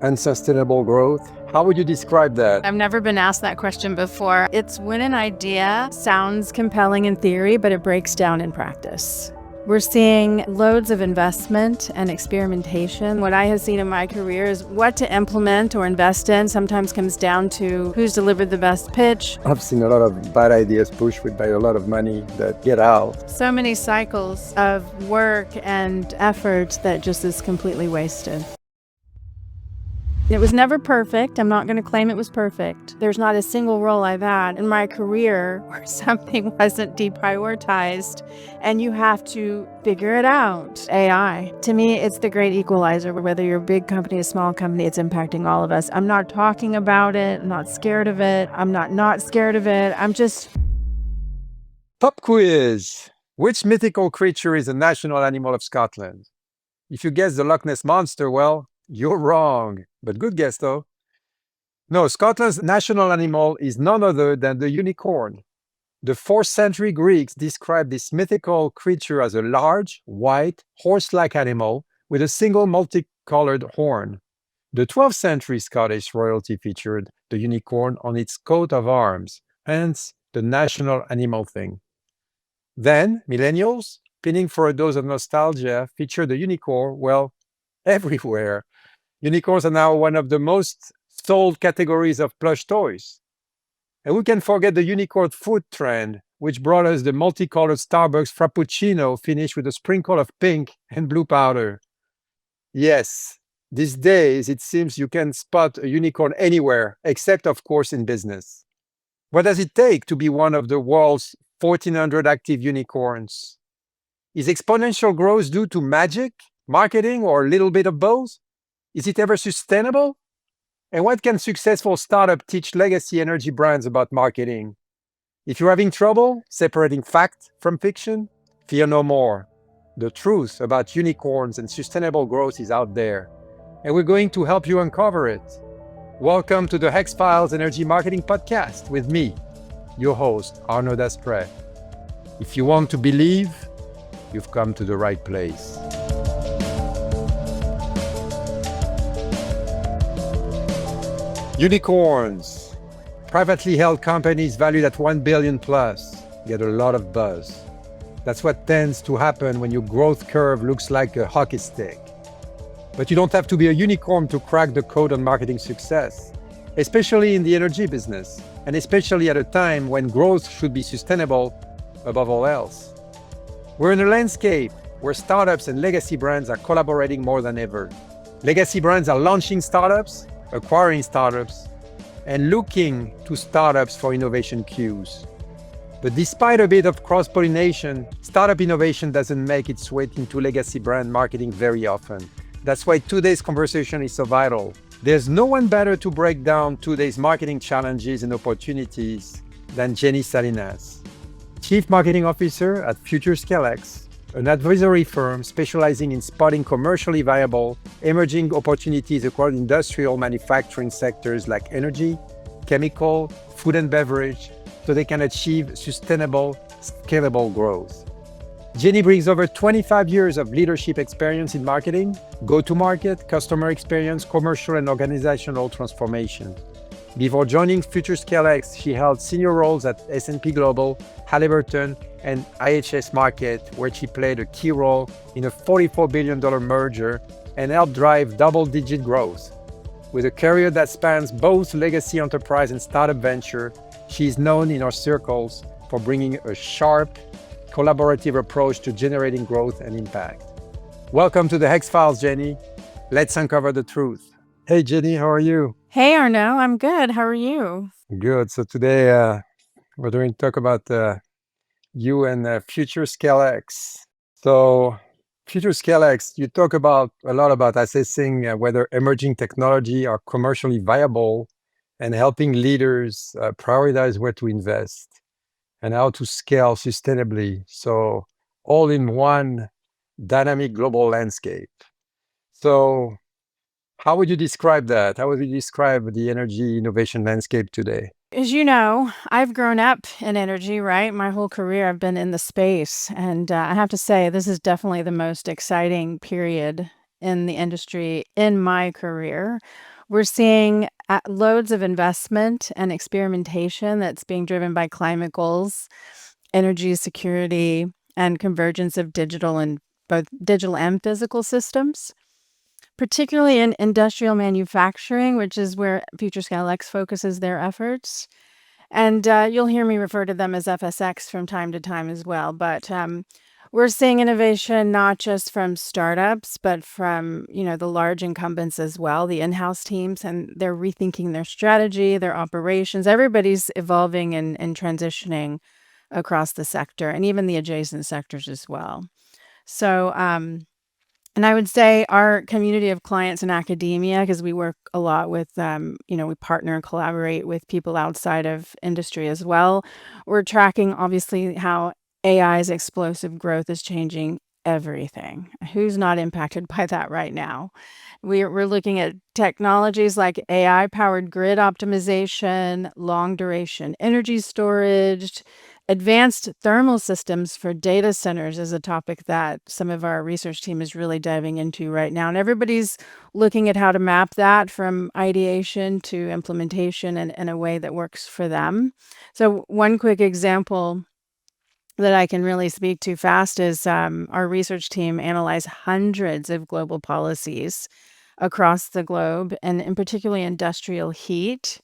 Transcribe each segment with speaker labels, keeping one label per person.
Speaker 1: unsustainable growth. How would you describe that?
Speaker 2: I've never been asked that question before. It's when an idea sounds compelling in theory, but it breaks down in practice. We're seeing loads of investment and experimentation. What I have seen in my career is what to implement or invest in sometimes comes down to who's delivered the best pitch.
Speaker 1: I've seen a lot of bad ideas pushed by a lot of money that get out.
Speaker 2: So many cycles of work and effort that just is completely wasted. It was never perfect. I'm not going to claim it was perfect. There's not a single role I've had in my career where something wasn't deprioritized, and you have to figure it out. AI, to me, it's the great equalizer. Whether you're a big company, a small company, it's impacting all of us. I'm not talking about it. I'm not scared of it. I'm not scared of it. I'm just...
Speaker 1: Pop quiz. Which mythical creature is the national animal of Scotland? If you guess the Loch Ness Monster, well, you're wrong, but good guess though. No, Scotland's national animal is none other than the unicorn. The 4th century Greeks described this mythical creature as a large, white, horse-like animal with a single multicolored horn. The 12th century Scottish royalty featured the unicorn on its coat of arms, hence the national animal thing. Then, millennials, pinning for a dose of nostalgia, featured the unicorn, well, everywhere. Unicorns are now one of the most sold categories of plush toys. And we can forget the unicorn food trend, which brought us the multicolored Starbucks Frappuccino finished with a sprinkle of pink and blue powder. Yes, these days it seems you can spot a unicorn anywhere, except of course in business. What does it take to be one of the world's 1,400 active unicorns? Is exponential growth due to magic, marketing, or a little bit of both? Is it ever sustainable? And what can successful startup teach legacy energy brands about marketing? If you're having trouble separating fact from fiction, fear no more. The truth about unicorns and sustainable growth is out there, and we're going to help you uncover it. Welcome to the HEX-Files Energy Marketing Podcast with me, your host, Arnaud Dasprez. If you want to believe, you've come to the right place. Unicorns. Privately held companies valued at 1 billion plus get a lot of buzz. That's what tends to happen when your growth curve looks like a hockey stick. But you don't have to be a unicorn to crack the code on marketing success, especially in the energy business, and especially at a time when growth should be sustainable above all else. We're in a landscape where startups and legacy brands are collaborating more than ever. Legacy brands are launching startups, acquiring startups, and looking to startups for innovation cues. But despite a bit of cross-pollination, startup innovation doesn't make its way into legacy brand marketing very often. That's why today's conversation is so vital. There's no one better to break down today's marketing challenges and opportunities than Jenny Salinas, Chief Marketing Officer at FutureScaleX, an advisory firm specializing in spotting commercially viable, emerging opportunities across industrial manufacturing sectors like energy, chemical, food and beverage, so they can achieve sustainable, scalable growth. Jenny brings over 25 years of leadership experience in marketing, go-to-market, customer experience, commercial and organizational transformation. Before joining FutureScaleX, she held senior roles at S&P Global, Halliburton, and IHS Markit, where she played a key role in a $44 billion merger and helped drive double-digit growth. With a career that spans both legacy enterprise and startup venture, she is known in our circles for bringing a sharp, collaborative approach to generating growth and impact. Welcome to the HEX-Files, Jenny. Let's uncover the truth. Hey, Jenny, how are you?
Speaker 2: Hey, Arnaud, I'm good. How are you?
Speaker 1: Good. So today we're going to talk about you and FutureScaleX. So FutureScaleX, you talk a lot about assessing whether emerging technology are commercially viable and helping leaders prioritize where to invest and how to scale sustainably. So all in one dynamic global landscape. So how would you describe that? How would you describe the energy innovation landscape today?
Speaker 2: As you know, I've grown up in energy, right? My whole career I've been in the space. And I have to say, this is definitely the most exciting period in the industry in my career. We're seeing loads of investment and experimentation that's being driven by climate goals, energy security, and convergence of both digital and physical systems, particularly in industrial manufacturing, which is where FutureScaleX focuses their efforts. And you'll hear me refer to them as FSX from time to time as well. But we're seeing innovation not just from startups, but from the large incumbents as well, the in-house teams, and they're rethinking their strategy, their operations. Everybody's evolving and transitioning across the sector, and even the adjacent sectors as well. So, and I would say our community of clients in academia, because we work a lot with, we partner and collaborate with people outside of industry as well. We're tracking obviously how AI's explosive growth is changing everything. Who's not impacted by that right now? We're looking at technologies like AI-powered grid optimization, long-duration energy storage, advanced thermal systems for data centers is a topic that some of our research team is really diving into right now. And everybody's looking at how to map that from ideation to implementation in a way that works for them. So one quick example that I can really speak to fast is our research team analyzed hundreds of global policies across the globe, and in particularly industrial heat.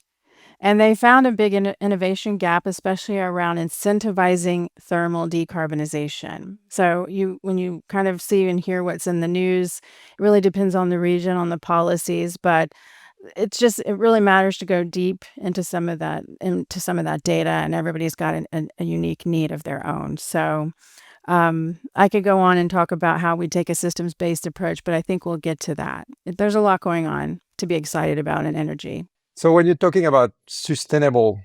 Speaker 2: And they found a big innovation gap, especially around incentivizing thermal decarbonization. So when you kind of see and hear what's in the news, it really depends on the region, on the policies, but it really matters to go deep into some of that data, and everybody's got a unique need of their own. So I could go on and talk about how we take a systems-based approach, but I think we'll get to that. There's a lot going on to be excited about in energy.
Speaker 1: So when you're talking about sustainable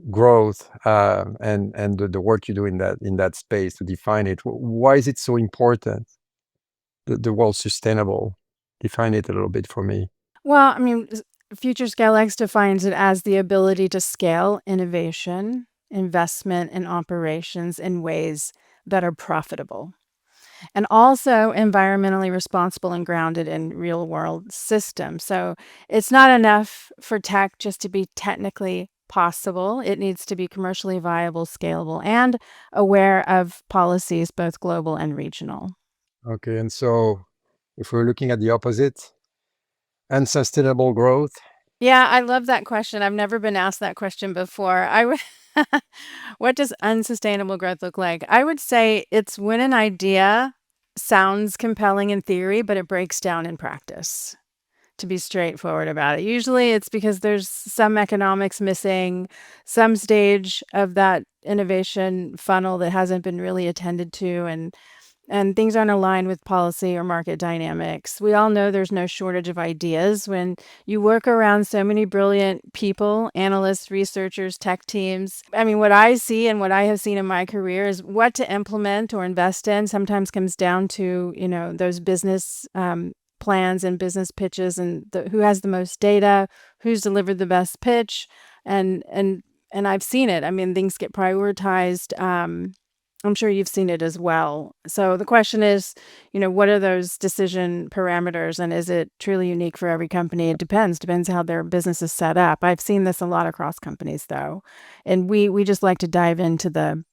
Speaker 1: growth and the work you do in that space to define it, why is it so important? The word sustainable, define it a little bit for me.
Speaker 2: Well, I mean, FutureScaleX defines it as the ability to scale innovation, investment, and operations in ways that are profitable, and also environmentally responsible and grounded in real world systems. So it's not enough for tech just to be technically possible. It needs to be commercially viable, scalable, and aware of policies, both global and regional.
Speaker 1: Okay, and so if we're looking at the opposite, unsustainable growth.
Speaker 2: Yeah, I love that question. I've never been asked that question before. What does unsustainable growth look like? I would say it's when an idea sounds compelling in theory, but it breaks down in practice, to be straightforward about it. Usually it's because there's some economics missing, some stage of that innovation funnel that hasn't been really attended to, and things aren't aligned with policy or market dynamics. We all know there's no shortage of ideas when you work around so many brilliant people, analysts, researchers, tech teams. I mean, what I see and what I have seen in my career is what to implement or invest in sometimes comes down to, those business plans and business pitches, and who has the most data, who's delivered the best pitch, and I've seen it. I mean, things get prioritized. I'm sure you've seen it as well. So the question is, what are those decision parameters, and is it truly unique for every company? It depends how their business is set up. I've seen this a lot across companies though. And we just like to dive into the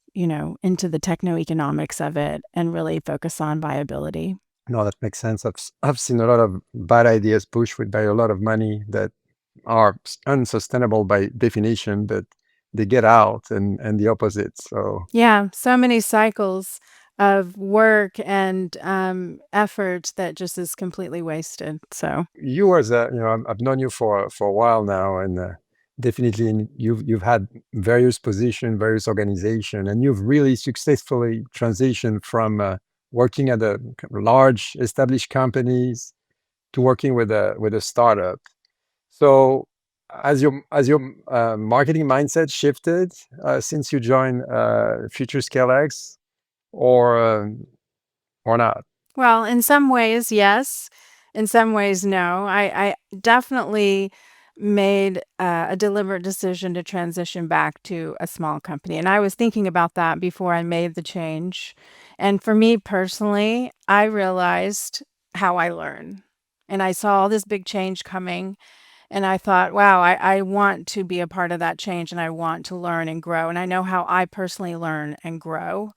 Speaker 2: techno-economics of it and really focus on viability.
Speaker 1: No, that makes sense. I've seen a lot of bad ideas pushed by a lot of money that are unsustainable by definition, but they get out and the opposite. So
Speaker 2: Yeah, so many cycles of work and effort that just is completely wasted. So
Speaker 1: you as I've known you for a while now, and definitely you've had various positions, various organizations, and you've really successfully transitioned from working at a large established companies to working with a startup. So as your marketing mindset shifted since you joined FutureScaleX, or not?
Speaker 2: well, in some ways, yes. In some ways, no. I definitely made a deliberate decision to transition back to a small company. And I was thinking about that before I made the change. And for me personally, I realized how I learn. And I saw all this big change coming. And I thought, wow, I want to be a part of that change and I want to learn and grow. And I know how I personally learn and grow.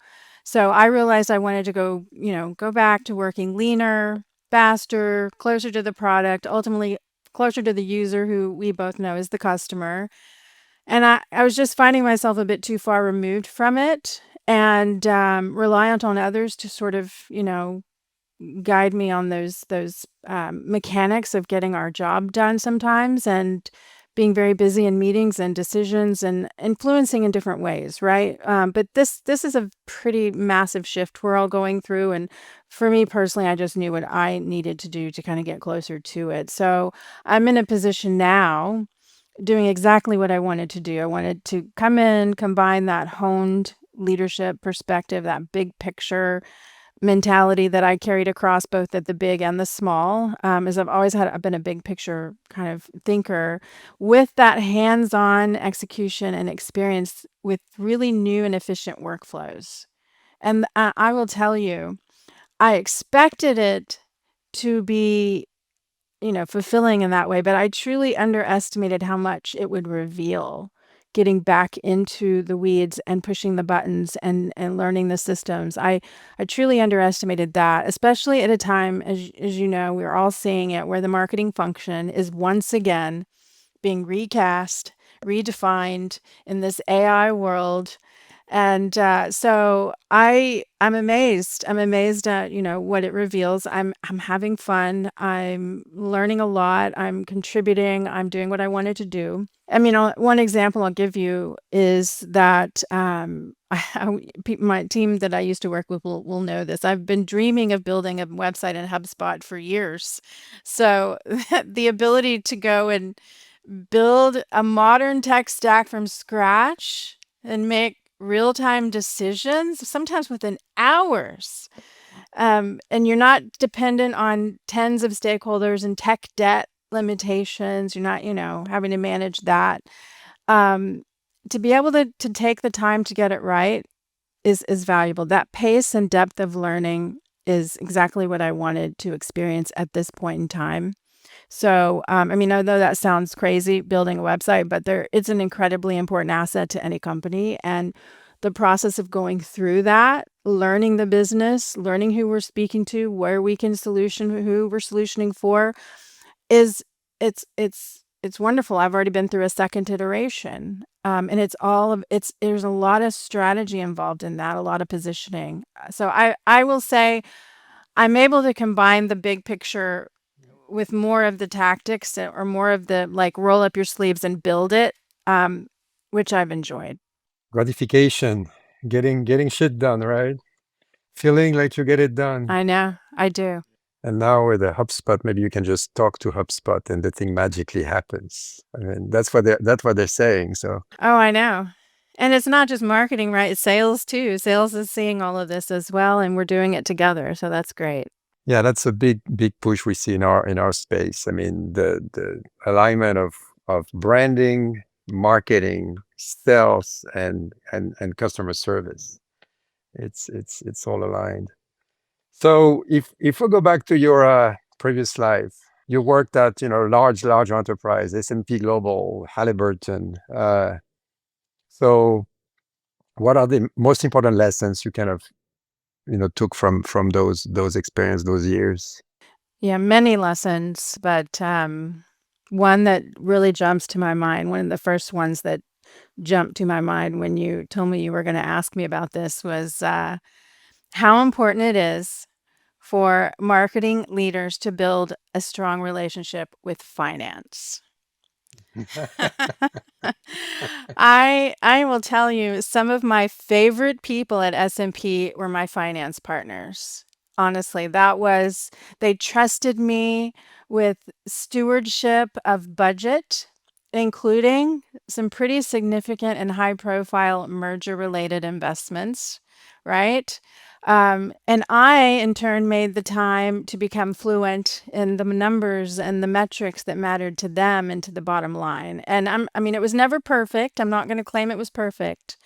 Speaker 2: So I realized I wanted to go back to working leaner, faster, closer to the product, ultimately closer to the user who we both know is the customer. And I was just finding myself a bit too far removed from it and reliant on others to sort of, guide me on those mechanics of getting our job done sometimes and being very busy in meetings and decisions and influencing in different ways, right? But this is a pretty massive shift we're all going through, and for me personally, I just knew what I needed to do to kind of get closer to it. So I'm in a position now doing exactly what I wanted to do. I wanted to come in, combine that honed leadership perspective, that big picture mentality that I carried across both at the big and the small, as I've been a big picture kind of thinker with that hands-on execution and experience with really new and efficient workflows. And I will tell you, I expected it to be fulfilling in that way, but I truly underestimated how much it would reveal getting back into the weeds and pushing the buttons and learning the systems. I truly underestimated that, especially at a time, as you know, we're all seeing it, where the marketing function is once again being recast, redefined in this AI world. And so I'm amazed. I'm amazed at what it reveals. I'm having fun. I'm learning a lot. I'm contributing. I'm doing what I wanted to do. I mean, one example I'll give you is that my team that I used to work with will know this. I've been dreaming of building a website in HubSpot for years. So the ability to go and build a modern tech stack from scratch and make real-time decisions, sometimes within hours. And you're not dependent on tens of stakeholders and tech debt limitations. You're not, having to manage that. To be able to take the time to get it right is valuable. That pace and depth of learning is exactly what I wanted to experience at this point in time. So, I mean, although that sounds crazy, building a website, but it's an incredibly important asset to any company. And the process of going through that, learning the business, learning who we're speaking to, where we can solution, who we're solutioning for, is it's wonderful. I've already been through a second iteration, and there's a lot of strategy involved in that, a lot of positioning. So I will say I'm able to combine the big picture with more of the tactics or more of the like roll up your sleeves and build it, which I've enjoyed.
Speaker 1: Gratification, getting shit done, right? Feeling like you get it done.
Speaker 2: I know, I do.
Speaker 1: And now with a HubSpot, maybe you can just talk to HubSpot and the thing magically happens. I mean, that's what they're saying. So
Speaker 2: Oh, I know. And it's not just marketing, right? It's sales too. Sales is seeing all of this as well, and we're doing it together. So that's great.
Speaker 1: yeah, that's a big push we see in our space. I mean, the alignment of branding, marketing, sales, and customer service. It's all aligned. So if we go back to your previous life, you worked at large enterprise, S&P Global, Halliburton. So what are the most important lessons you kind of took from those experience, those years?
Speaker 2: Yeah, many lessons, but one that really jumps to my mind, one of the first ones that jumped to my mind when you told me you were going to ask me about this was how important it is for marketing leaders to build a strong relationship with finance. I will tell you, some of my favorite people at S&P were my finance partners. Honestly, they trusted me with stewardship of budget, including some pretty significant and high profile merger related investments, right? And I, in turn, made the time to become fluent in the numbers and the metrics that mattered to them and to the bottom line. And I mean, it was never perfect. I'm not going to claim it was perfect,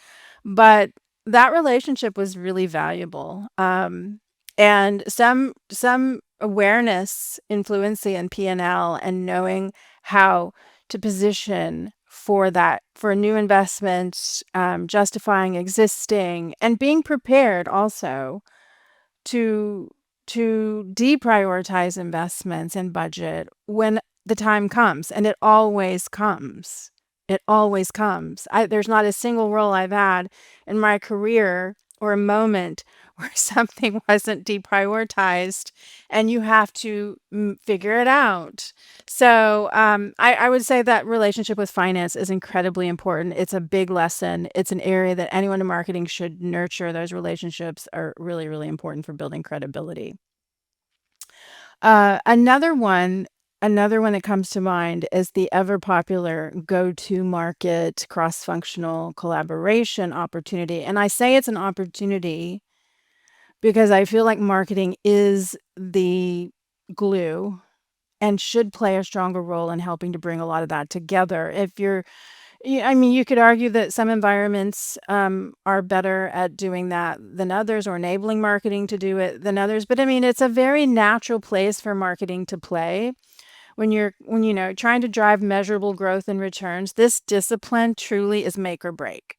Speaker 2: but that relationship was really valuable. And some awareness, influency, and P&L, and knowing how to position for that, for new investments, justifying existing, and being prepared also to deprioritize investments and budget when the time comes, and it always comes. It always comes. There's not a single role I've had in my career or a moment where something wasn't deprioritized, and you have to figure it out. So I would say that relationship with finance is incredibly important. It's a big lesson. It's an area that anyone in marketing should nurture. Those relationships are really, really important for building credibility. Another one that comes to mind is the ever popular go-to-market cross-functional collaboration opportunity. And I say it's an opportunity because I feel like marketing is the glue and should play a stronger role in helping to bring a lot of that together. You could argue that some environments are better at doing that than others, or enabling marketing to do it than others. But it's a very natural place for marketing to play when you're trying to drive measurable growth and returns. This discipline truly is make or break.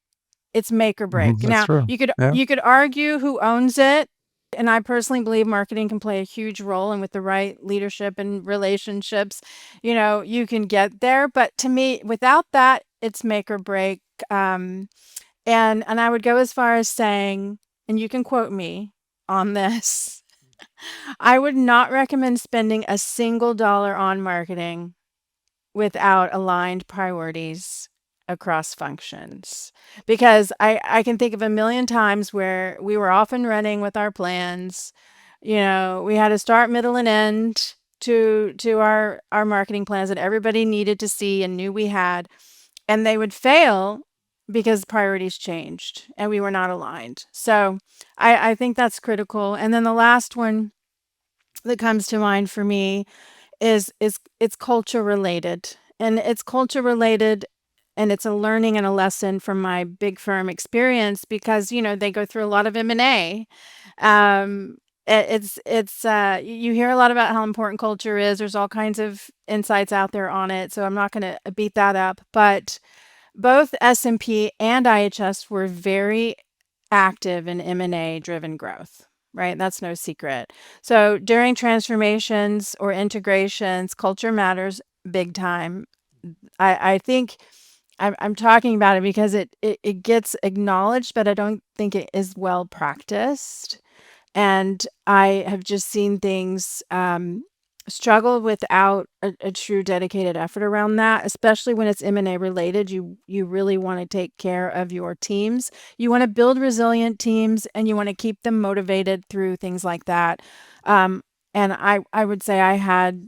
Speaker 2: It's make or break.
Speaker 1: That's
Speaker 2: Now,
Speaker 1: true. Yeah.
Speaker 2: you could argue who owns it, and I personally believe marketing can play a huge role, and with the right leadership and relationships, you can get there. But to me, without that, it's make or break. And I would go as far as saying, and you can quote me on this, I would not recommend spending a single dollar on marketing without aligned priorities across functions. Because I can think of a million times where we were off and running with our plans. We had a start, middle, and end to our marketing plans that everybody needed to see and knew we had. And they would fail because priorities changed and we were not aligned. So I think that's critical. And then the last one that comes to mind for me is it's culture related. And it's culture related, and it's a learning and a lesson from my big firm experience, because they go through a lot of M&A. Um, you hear a lot about how important culture is. There's all kinds of insights out there on it, so I'm not going to beat that up. But both S&P and IHS were very active in M&A driven growth, right? That's no secret. So during transformations or integrations, culture matters big time. I think I'm talking about it because it gets acknowledged, but I don't think it is well practiced. And I have just seen things struggle without a true dedicated effort around that, especially when it's M&A related. You really want to take care of your teams. You want to build resilient teams, and you want to keep them motivated through things like that. And I would say I had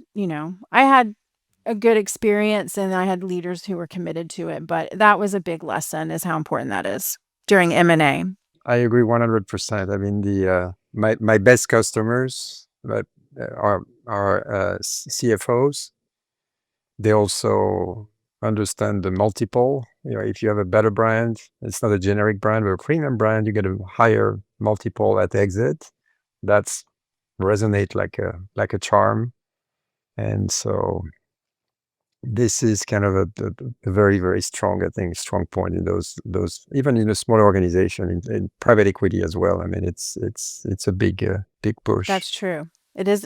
Speaker 2: a good experience, and I had leaders who were committed to it. But that was a big lesson, is how important that is during M&A.
Speaker 1: I agree 100%. My best customers are CFOs. They also understand the multiple. If you have a better brand, it's not a generic brand, but a premium brand, you get a higher multiple at exit. That's resonate like a charm. And so this is kind of a very, very strong, I think, strong point in those even in a smaller organization, in private equity as well. It's a big push.
Speaker 2: That's true. It is.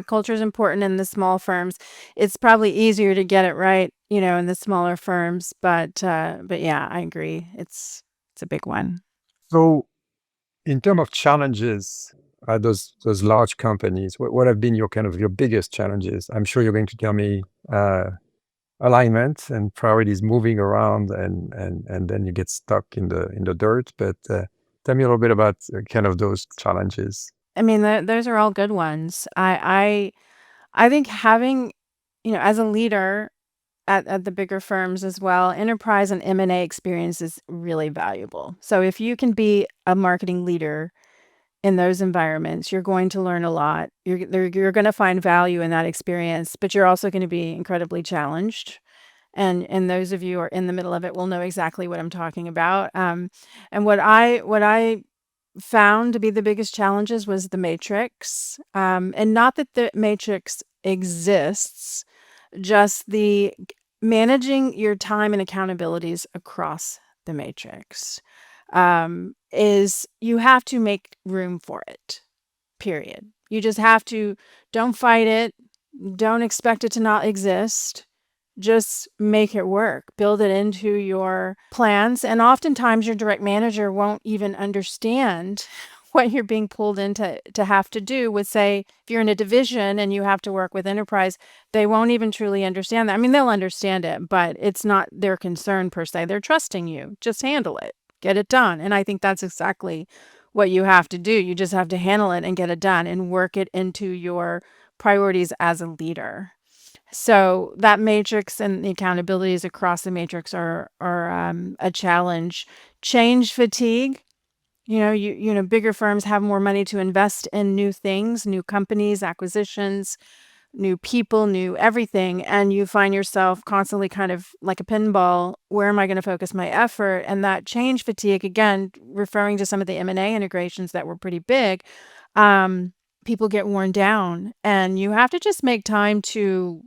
Speaker 2: Culture is important in the small firms. It's probably easier to get it right, in the smaller firms. But yeah, I agree. It's a big one.
Speaker 1: So, in terms of challenges at those large companies, what have been your biggest challenges? I'm sure you're going to tell me alignment and priorities moving around, and then you get stuck in the dirt. But tell me a little bit about kind of those challenges.
Speaker 2: Those are all good ones. I think having, as a leader at the bigger firms as well, enterprise and M&A experience is really valuable. So if you can be a marketing leader in those environments, you're going to learn a lot. You're going to find value in that experience, but you're also going to be incredibly challenged. And those of you who are in the middle of it will know exactly what I'm talking about. And what I found to be the biggest challenges was the matrix. And not that the matrix exists, just the managing your time and accountabilities across the matrix is you have to make room for it, period. You just have to, don't fight it, don't expect it to not exist. Just make it work, build it into your plans. And oftentimes your direct manager won't even understand what you're being pulled into to have to do with, say, if you're in a division and you have to work with enterprise, they won't even truly understand that. I mean, they'll understand it, but it's not their concern per se. They're trusting you. Just handle it, get it done. And I think that's exactly what you have to do. You just have to handle it and get it done and work it into your priorities as a leader. So that matrix and the accountabilities across the matrix are a challenge. Change fatigue. Bigger firms have more money to invest in new things, new companies, acquisitions, new people, new everything, and you find yourself constantly kind of like a pinball. Where am I going to focus my effort? And that change fatigue, again, referring to some of the M&A integrations that were pretty big, people get worn down, and you have to just make time to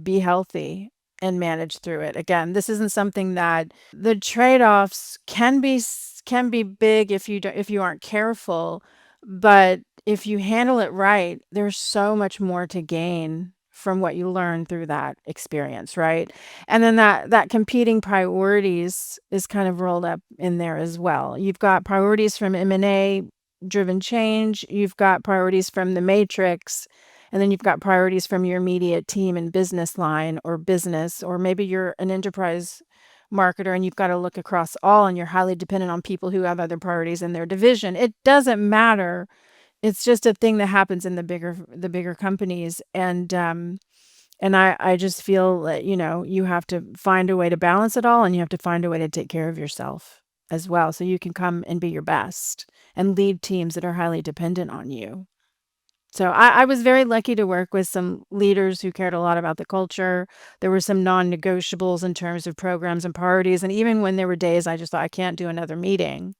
Speaker 2: be healthy and manage through it. Again, this isn't something that the trade-offs can be big if you aren't careful, but if you handle it right, there's so much more to gain from what you learn through that experience, right? And then that competing priorities is kind of rolled up in there as well. You've got priorities from M&A driven change, you've got priorities from the matrix, and then you've got priorities from your immediate team and business line or business, or maybe you're an enterprise marketer and you've got to look across all and you're highly dependent on people who have other priorities in their division. It doesn't matter. It's just a thing that happens in the bigger companies. And I just feel that, you have to find a way to balance it all, and you have to find a way to take care of yourself as well, so you can come and be your best and lead teams that are highly dependent on you. So I was very lucky to work with some leaders who cared a lot about the culture. There were some non-negotiables in terms of programs and priorities. And even when there were days I just thought I can't do another meeting,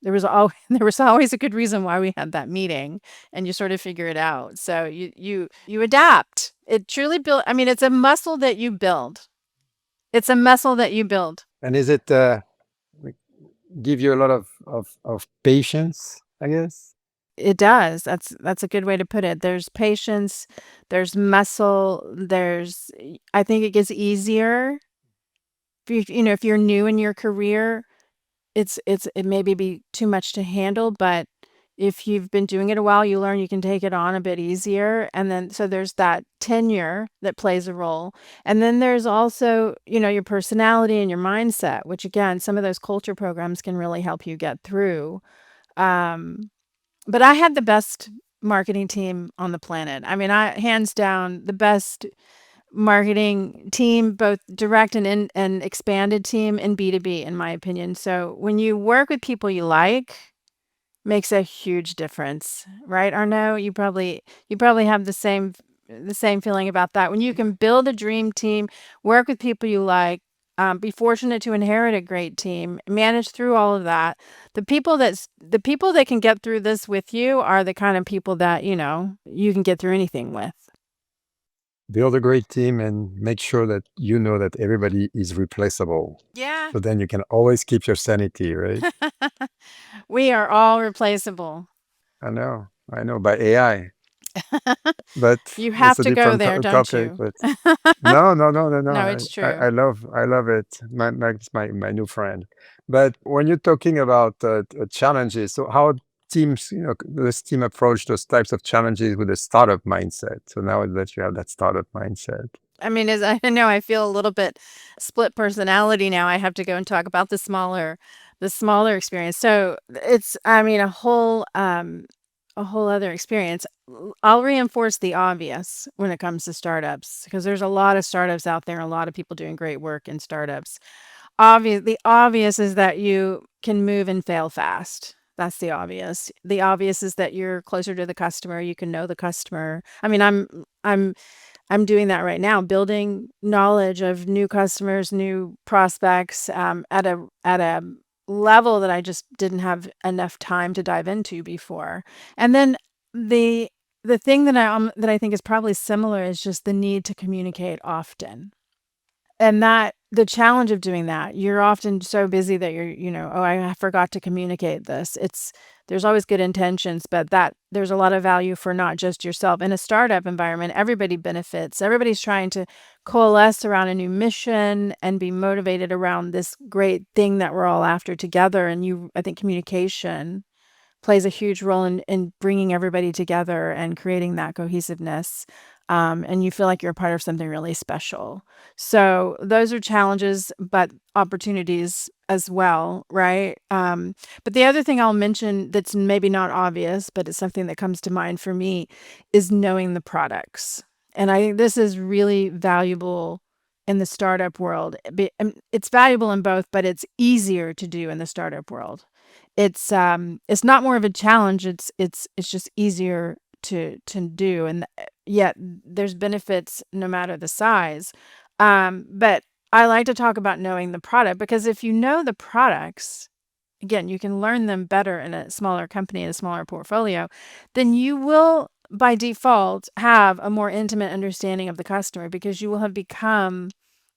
Speaker 2: there was always a good reason why we had that meeting, and you sort of figure it out. So you adapt. It truly build. I mean, it's a muscle that you build. It's a muscle that you build.
Speaker 1: And is it like, give you a lot of patience, I guess?
Speaker 2: It does. That's a good way to put it. There's patience, there's muscle, I think it gets easier. If you're new in your career, it maybe be too much to handle, but if you've been doing it a while, you learn you can take it on a bit easier. And then so there's that tenure that plays a role. And then there's also, your personality and your mindset, which again, some of those culture programs can really help you get through. Um, but I had the best marketing team on the planet. I mean, hands down, the best marketing team, both direct and expanded team in B2B, in my opinion. So when you work with people you like, makes a huge difference, right, Arnaud? You probably have the same feeling about that. When you can build a dream team, work with people you like, be fortunate to inherit a great team, manage through all of that. The people that can get through this with you are the kind of people that you can get through anything with.
Speaker 1: Build a great team and make sure that you know that everybody is replaceable.
Speaker 2: Yeah.
Speaker 1: So then you can always keep your sanity, right?
Speaker 2: We are all replaceable.
Speaker 1: I know, by AI. But
Speaker 2: You
Speaker 1: that's
Speaker 2: have
Speaker 1: a
Speaker 2: to go
Speaker 1: different
Speaker 2: there, don't
Speaker 1: topic.
Speaker 2: you?
Speaker 1: But no, no, no, no, no.
Speaker 2: No, it's
Speaker 1: I
Speaker 2: true.
Speaker 1: love it. It's my new friend. But when you're talking about challenges, so how teams, this team approach those types of challenges with a startup mindset. So now that you have that startup mindset.
Speaker 2: I mean, as I know, I feel a little bit split personality now. I have to go and talk about the smaller experience. So it's, I mean, a whole other experience. I'll reinforce the obvious when it comes to startups, because there's a lot of startups out there, a lot of people doing great work in startups. The obvious is that you can move and fail fast. That's the obvious. The obvious is that you're closer to the customer. You can know the customer. I mean, I'm doing that right now, building knowledge of new customers, new prospects, at a level that I just didn't have enough time to dive into before. And then the the thing that I think is probably similar is just the need to communicate often. And that the challenge of doing that, you're often so busy that oh, I forgot to communicate this. There's always good intentions, but that there's a lot of value for not just yourself. In a startup environment, everybody benefits. Everybody's trying to coalesce around a new mission and be motivated around this great thing that we're all after together. And I think communication plays a huge role in bringing everybody together and creating that cohesiveness. And you feel like you're a part of something really special. So those are challenges, but opportunities as well, right? But the other thing I'll mention that's maybe not obvious, but it's something that comes to mind for me, is knowing the products. And I think this is really valuable in the startup world. It's valuable in both, but it's easier to do in the startup world. It's not more of a challenge. It's just easier to do, and yet there's benefits no matter the size. But I like to talk about knowing the product, because if you know the products, again, you can learn them better in a smaller company, in a smaller portfolio, then you will by default have a more intimate understanding of the customer, because you will have become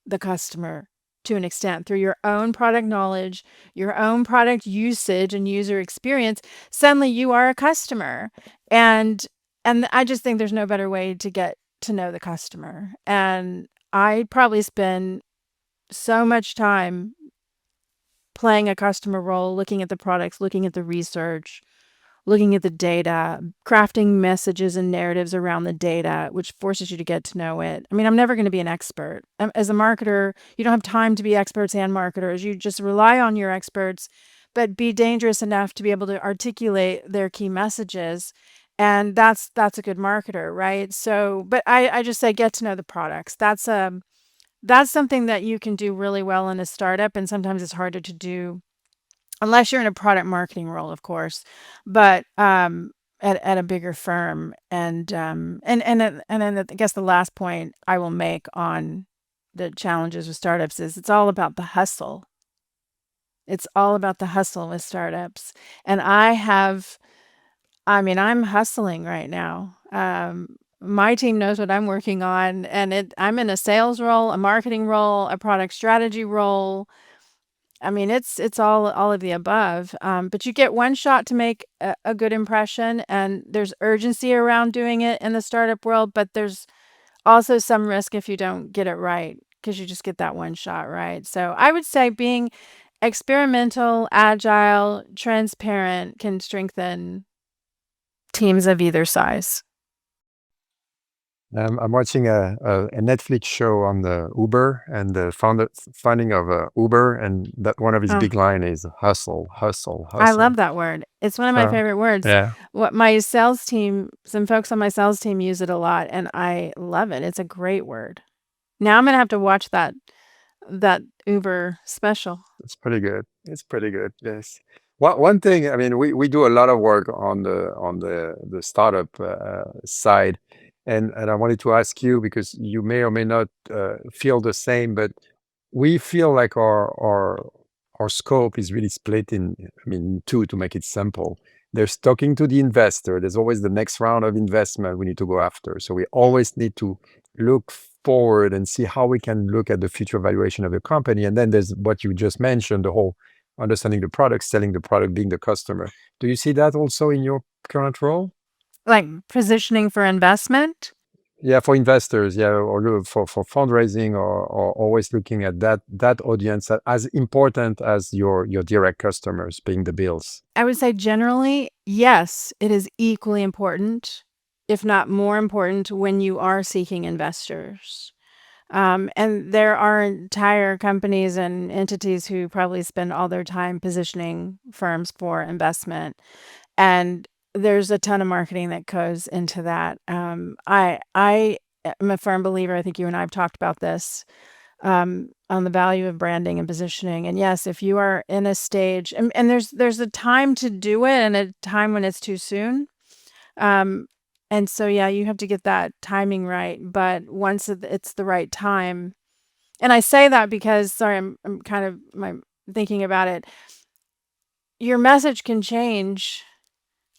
Speaker 2: the customer to an extent through your own product knowledge, your own product usage and user experience. Suddenly you are a customer. And I just think there's no better way to get to know the customer. And I probably spend so much time playing a customer role, looking at the products, looking at the research, looking at the data, crafting messages and narratives around the data, which forces you to get to know it. I mean, I'm never going to be an expert. As a marketer, you don't have time to be experts and marketers. You just rely on your experts, but be dangerous enough to be able to articulate their key messages. And that's a good marketer, right? So, but I just say get to know the products. That's something that you can do really well in a startup, and sometimes it's harder to do unless you're in a product marketing role, of course, but at a bigger firm. And then I guess the last point I will make on the challenges with startups is it's all about the hustle. It's all about the hustle with startups. And I'm hustling right now. My team knows what I'm working on, and I'm in a sales role, a marketing role, a product strategy role. I mean, it's all of the above. But you get one shot to make a good impression, and there's urgency around doing it in the startup world, but there's also some risk if you don't get it right, because you just get that one shot, right? So I would say being experimental, agile, transparent can strengthen teams of either size.
Speaker 1: I'm watching a Netflix show on the Uber and the founding of Uber, and that one of his
Speaker 2: Oh,
Speaker 1: big line is hustle, hustle,
Speaker 2: I
Speaker 1: hustle.
Speaker 2: love that word. It's one of my
Speaker 1: So
Speaker 2: favorite words.
Speaker 1: yeah,
Speaker 2: What my sales team, some folks on my sales team use it a lot, and I love it. It's a great word. Now I'm gonna have to watch that Uber special.
Speaker 1: it's pretty good. It's pretty good. Yes. One thing, I mean, we do a lot of work on the startup side, and I wanted to ask you, because you may or may not feel the same, but we feel like our scope is really split in two, to make it simple. There's talking to the investor. There's always the next round of investment we need to go after. So we always need to look forward and see how we can look at the future valuation of the company. And then there's what you just mentioned, the whole understanding the product, selling the product, being the customer. Do you see that also in your current role?
Speaker 2: Like positioning for investment?
Speaker 1: Yeah, for investors, yeah, or for fundraising, or always looking at that audience as important as your direct customers, paying the bills.
Speaker 2: I would say generally, yes, it is equally important, if not more important, when you are seeking investors. And there are entire companies and entities who probably spend all their time positioning firms for investment. And there's a ton of marketing that goes into that. I am a firm believer, I think you and I have talked about this, on the value of branding and positioning. And yes, if you are in a stage, and there's a time to do it and a time when it's too soon. Um, and so, yeah, you have to get that timing right. But once it's the right time, and I say that because, sorry, I'm kind of thinking about it. Your message can change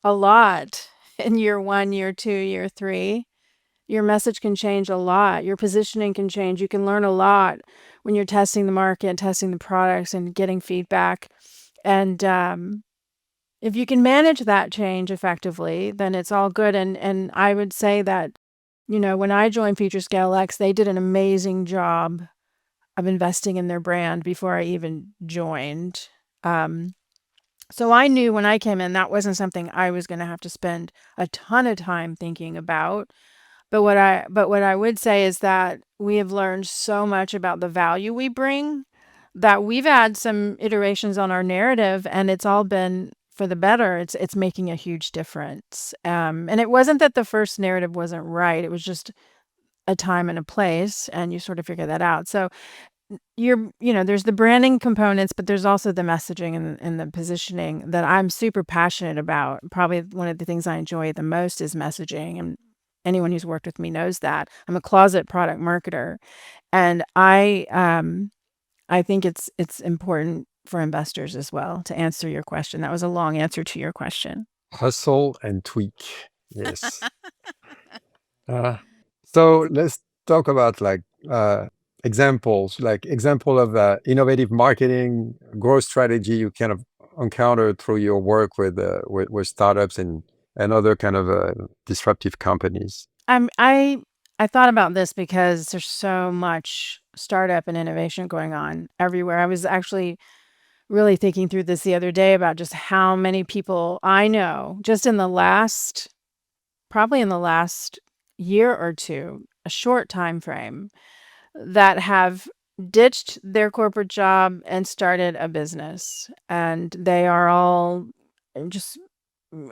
Speaker 2: a lot in year 1, year 2, year 3, your message can change a lot. Your positioning can change. You can learn a lot when you're testing the market and testing the products and getting feedback. And if you can manage that change effectively, then it's all good. And I would say that, when I joined FutureScaleX, they did an amazing job of investing in their brand before I even joined. So I knew when I came in, that wasn't something I was going to have to spend a ton of time thinking about. But what I would say is that we have learned so much about the value we bring that we've had some iterations on our narrative, and it's all been for the better. It's making a huge difference. And it wasn't that the first narrative wasn't right. It was just a time and a place, and you sort of figure that out. So there's the branding components, but there's also the messaging and the positioning that I'm super passionate about. Probably one of the things I enjoy the most is messaging, and anyone who's worked with me knows that. I'm a closet product marketer, and I think it's important for investors as well. To answer your question, that was a long answer to your question.
Speaker 1: Hustle and tweak. Yes. Uh, so let's talk about examples, like example of innovative marketing growth strategy you kind of encountered through your work with startups and other kind of disruptive companies.
Speaker 2: I thought about this because there's so much startup and innovation going on everywhere. I was actually really thinking through this the other day about just how many people I know just probably in the last year or two, a short time frame, that have ditched their corporate job and started a business. And they are all just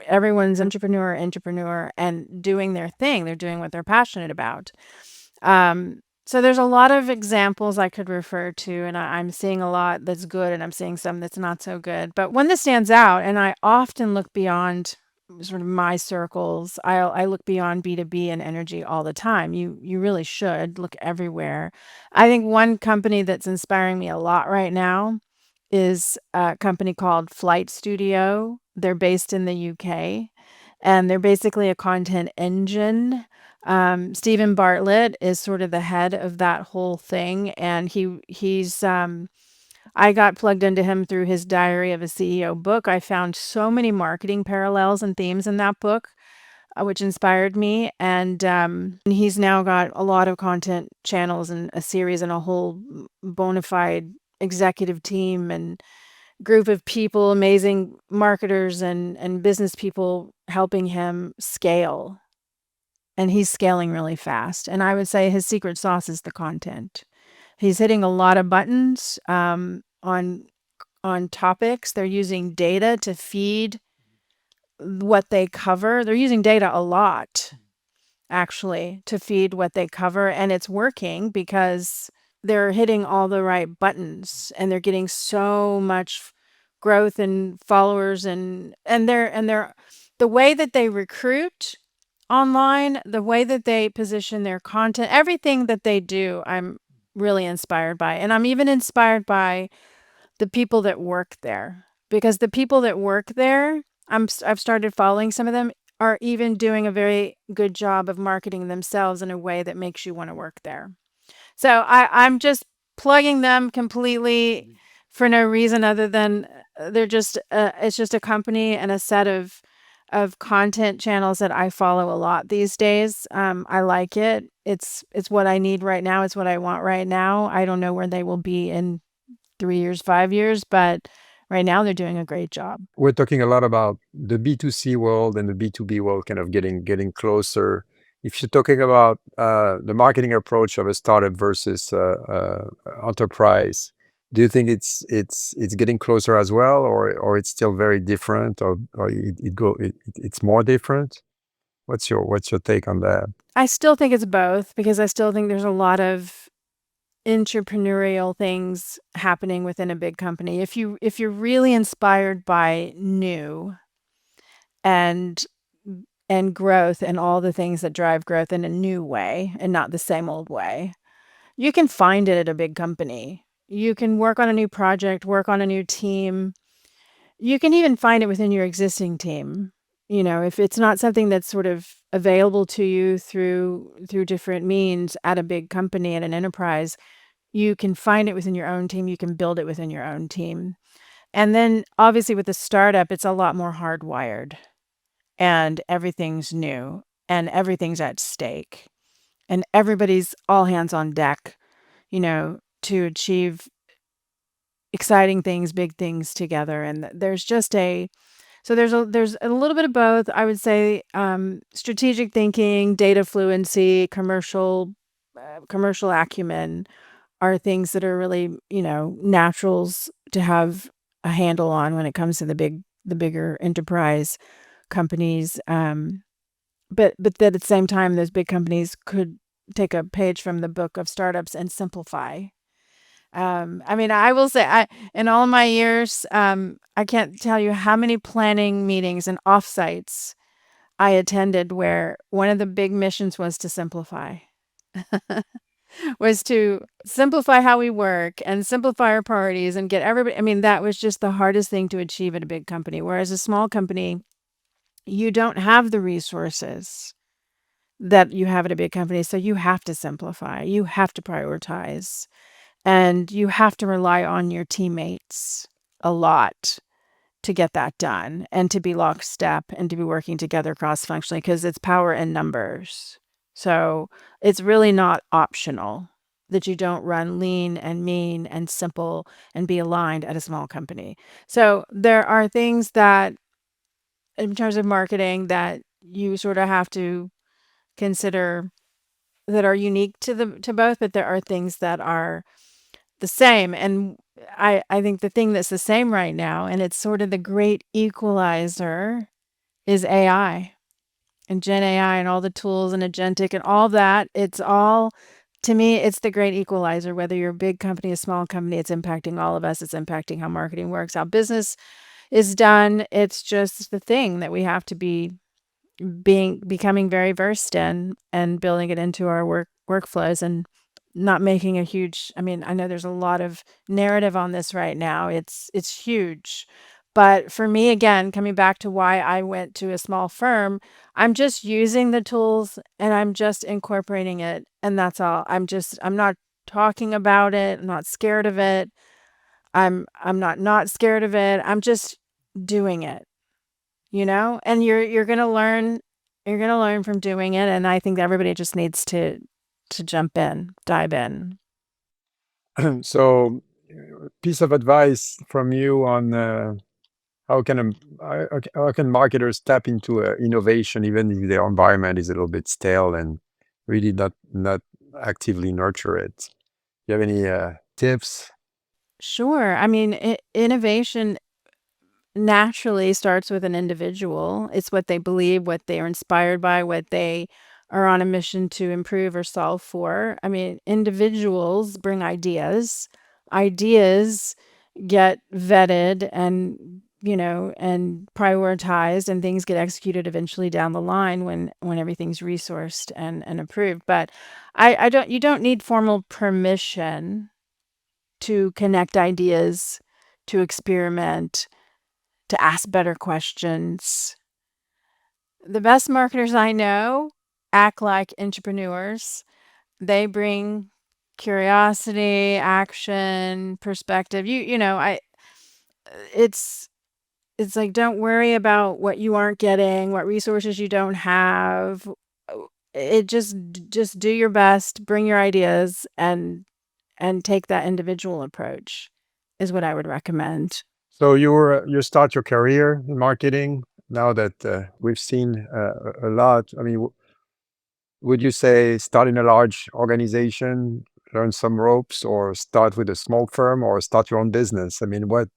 Speaker 2: everyone's entrepreneur and doing their thing. They're doing what they're passionate about. So there's a lot of examples I could refer to, and I'm seeing a lot that's good, and I'm seeing some that's not so good. But one that stands out, and I often look beyond sort of my circles. I look beyond B2B and energy all the time. You really should look everywhere. I think one company that's inspiring me a lot right now is a company called Flight Studio. They're based in the UK, and they're basically a content engine. Stephen Bartlett is sort of the head of that whole thing, and he's I got plugged into him through his Diary of a CEO book. I found so many marketing parallels and themes in that book, which inspired me. And he's now got a lot of content channels and a series and a whole bona fide executive team and group of people, amazing marketers and business people helping him scale. And he's scaling really fast. And I would say his secret sauce is the content. He's hitting a lot of buttons on topics. They're using data to feed what they cover. They're using data a lot, actually, to feed what they cover, and it's working because they're hitting all the right buttons, and they're getting so much growth and followers, and they're the way that they recruit online, the way that they position their content, everything that they do, I'm really inspired by. And I'm even inspired by the people that work there, because the people that work there, I've started following some of them, are even doing a very good job of marketing themselves in a way that makes you want to work there. So I'm just plugging them completely for no reason other than they're just it's just a company and a set of content channels that I follow a lot these days. I like it. It's what I need right now. It's what I want right now. I don't know where they will be in 3 years, 5 years, but right now they're doing a great job.
Speaker 1: We're talking a lot about the B2C world and the B2B world kind of getting closer. If you're talking about the marketing approach of a startup versus enterprise, do you think it's getting closer as well, or it's still very different, or it's more different? What's your take on that?
Speaker 2: I still think it's both, because I still think there's a lot of entrepreneurial things happening within a big company. If you're really inspired by new and growth and all the things that drive growth in a new way and not the same old way, you can find it at a big company. You can work on a new project, work on a new team. You can even find it within your existing team. if it's not something that's sort of available to you through different means at a big company, at an enterprise, you can find it within your own team. You can build it within your own team. And then obviously with a startup, it's a lot more hardwired and everything's new and everything's at stake and everybody's all hands on deck, to achieve exciting things, big things together. And there's just there's a little bit of both. I would say strategic thinking, data fluency, commercial acumen are things that are really, naturals to have a handle on when it comes to the bigger enterprise companies. But at the same time, those big companies could take a page from the book of startups and simplify. I mean, I will say, in all my years, I can't tell you how many planning meetings and offsites I attended where one of the big missions was to simplify. Was to simplify how we work and simplify our priorities and get everybody. I mean, that was just the hardest thing to achieve at a big company. Whereas a small company, you don't have the resources that you have at a big company. So you have to simplify, you have to prioritize, and you have to rely on your teammates a lot to get that done and to be lockstep and to be working together cross-functionally because it's power in numbers. So it's really not optional that you don't run lean and mean and simple and be aligned at a small company. So there are things that, in terms of marketing, that you sort of have to consider that are unique to both, but there are things that are the same. And I think the thing that's the same right now, and it's sort of the great equalizer, is AI and Gen AI and all the tools and agentic and all that. It's all, to me, it's the great equalizer. Whether you're a big company, a small company, it's impacting all of us. It's impacting how marketing works, how business is done. It's just the thing that we have to becoming very versed in and building it into our workflows and not making a huge. I mean, I know there's a lot of narrative on this right now. It's huge. But for me, again, coming back to why I went to a small firm, I'm just using the tools and I'm just incorporating it. And that's all. I'm not talking about it. I'm not scared of it. I'm not scared of it. I'm just doing it, and you're going to learn. You're going to learn from doing it. And I think everybody just needs to dive in.
Speaker 1: So, piece of advice from you on how can how can marketers tap into innovation even if their environment is a little bit stale and really not actively nurture it? You have any tips?
Speaker 2: Sure. I mean, innovation naturally starts with an individual. It's what they believe, what they are inspired by, what they are on a mission to improve or solve for. I mean, individuals bring ideas. Ideas get vetted and prioritized, and things get executed eventually down the line when everything's resourced and approved. But I don't you don't need formal permission to connect ideas, to experiment, to ask better questions. The best marketers I know act like entrepreneurs. They bring curiosity, action, perspective. It's it's like, don't worry about what you aren't getting, what resources you don't have. It just do your best, bring your ideas, and take that individual approach is what I would recommend.
Speaker 1: So you start your career in marketing now that we've seen a lot. I mean, would you say start in a large organization, learn some ropes, or start with a small firm, or start your own business? I mean, what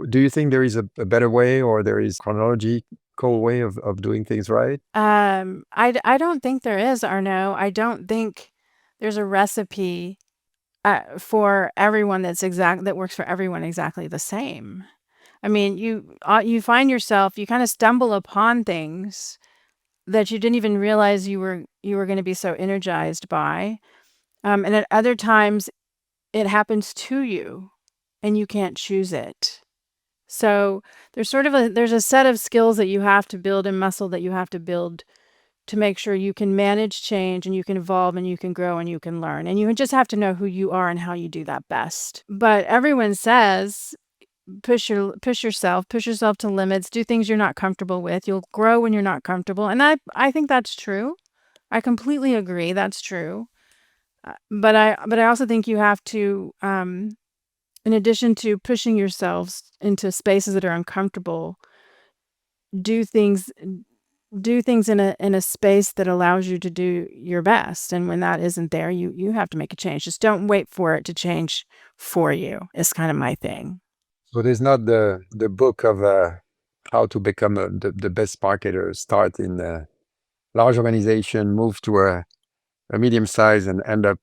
Speaker 1: do you think there is a better way, or there is chronological way of doing things right?
Speaker 2: I don't think there is, Arnaud. I don't think there's a recipe for everyone that works for everyone exactly the same. I mean, you find yourself, you kind of stumble upon things that you didn't even realize you were going to be so energized by, and at other times it happens to you, and you can't choose it. So there's a set of skills that you have to build and muscle that you have to build to make sure you can manage change and you can evolve and you can grow and you can learn. And you just have to know who you are and how you do that best. But everyone says push yourself to limits, do things you're not comfortable with. You'll grow when you're not comfortable. And I think that's true. I completely agree. That's true. But I also think you have to, in addition to pushing yourselves into spaces that are uncomfortable, do things in a space that allows you to do your best. And when that isn't there, you have to make a change. Just don't wait for it to change for you. It's kind of my thing.
Speaker 1: So there's not the book of how to become the best marketer. Start in a large organization, move to a medium size, and end up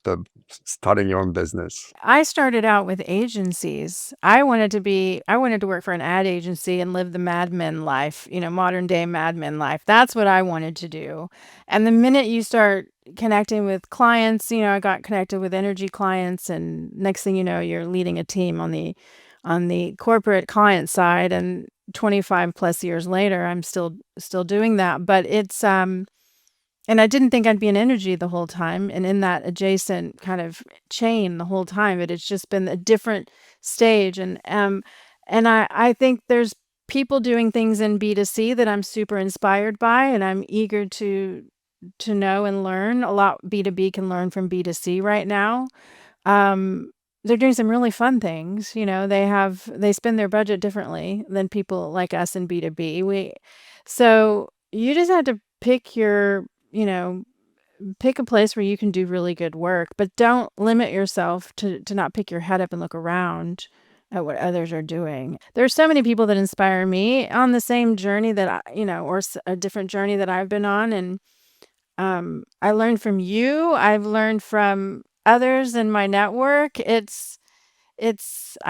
Speaker 1: starting your own business.
Speaker 2: I started out with agencies. I wanted to work for an ad agency and live the Mad Men life, modern day Mad Men life. That's what I wanted to do. And the minute you start connecting with clients, I got connected with energy clients, and next thing you know, you're leading a team on the corporate client side. And 25 plus years later, I'm still doing that. But it's and I didn't think I'd be in energy the whole time and in that adjacent kind of chain the whole time. But it's just been a different stage. And I think there's people doing things in B2C that I'm super inspired by, and I'm eager to know and learn. A lot B2B can learn from B2C right now. They're doing some really fun things. They spend their budget differently than people like us in B2B. So you just have to pick a place where you can do really good work, but don't limit yourself to not pick your head up and look around at what others are doing. There's so many people that inspire me on the same journey that or a different journey that I've been on. And I learned from you. I've learned from others in my network. I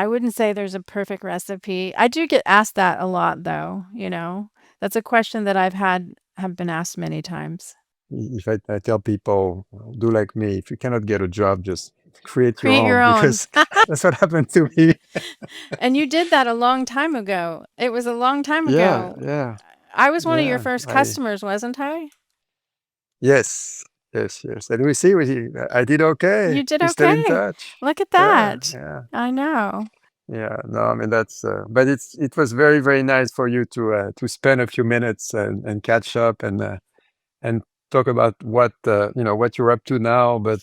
Speaker 2: wouldn't say there's a perfect recipe. I do get asked that a lot though. That's a question that have been asked many times.
Speaker 1: If I tell people, do like me, if you cannot get a job, just create your
Speaker 2: own.
Speaker 1: Because that's what happened to me.
Speaker 2: And you did that a long time ago. It was a long time ago.
Speaker 1: Yeah.
Speaker 2: I was one of your first customers, wasn't I?
Speaker 1: Yes. And we see, I did okay.
Speaker 2: You did
Speaker 1: We're still in
Speaker 2: okay.
Speaker 1: touch.
Speaker 2: Look at that.
Speaker 1: Yeah.
Speaker 2: I know.
Speaker 1: Yeah. No, I mean, that's, but it was very, very nice for you to spend a few minutes and catch up and talk about what you're up to now. But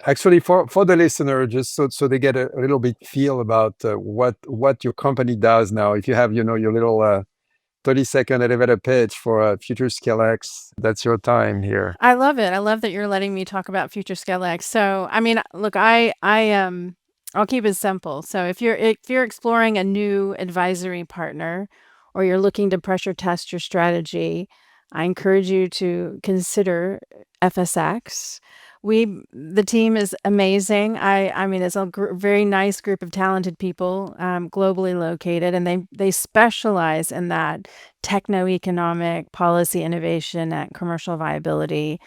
Speaker 1: actually, for the listener, just so they get a little bit feel about what your company does now. If you have your little 30-second elevator pitch for FutureScaleX, that's your time here.
Speaker 2: I love it. I love that you're letting me talk about FutureScaleX. So, I mean, look, I'll keep it simple. So if you're exploring a new advisory partner, or you're looking to pressure test your strategy, I encourage you to consider FSX. The team is amazing. I mean, it's a very nice group of talented people, globally located, and they specialize in that techno-economic policy innovation and commercial viability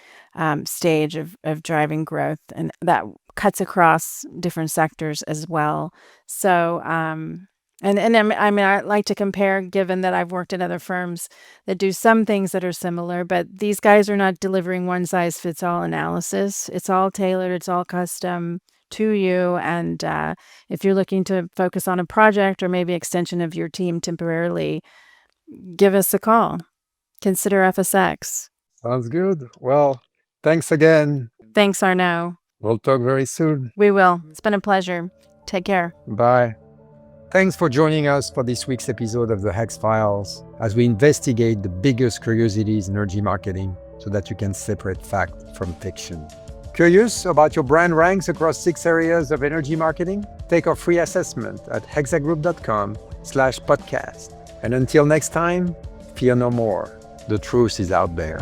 Speaker 2: stage of driving growth, and that cuts across different sectors as well. So, and I mean, I like to compare, given that I've worked at other firms that do some things that are similar, but these guys are not delivering one size fits all analysis. It's all tailored, it's all custom to you. And if you're looking to focus on a project or maybe extension of your team temporarily, give us a call. Consider FSX.
Speaker 1: Sounds good. Well, thanks again.
Speaker 2: Thanks, Arnaud.
Speaker 1: We'll talk very soon.
Speaker 2: We will. It's been a pleasure. Take care.
Speaker 1: Bye. Thanks for joining us for this week's episode of the HEX-Files as we investigate the biggest curiosities in energy marketing so that you can separate fact from fiction. Curious about your brand ranks across 6 areas of energy marketing? Take our free assessment at hexagroup.com/podcast. And until next time, fear no more. The truth is out there.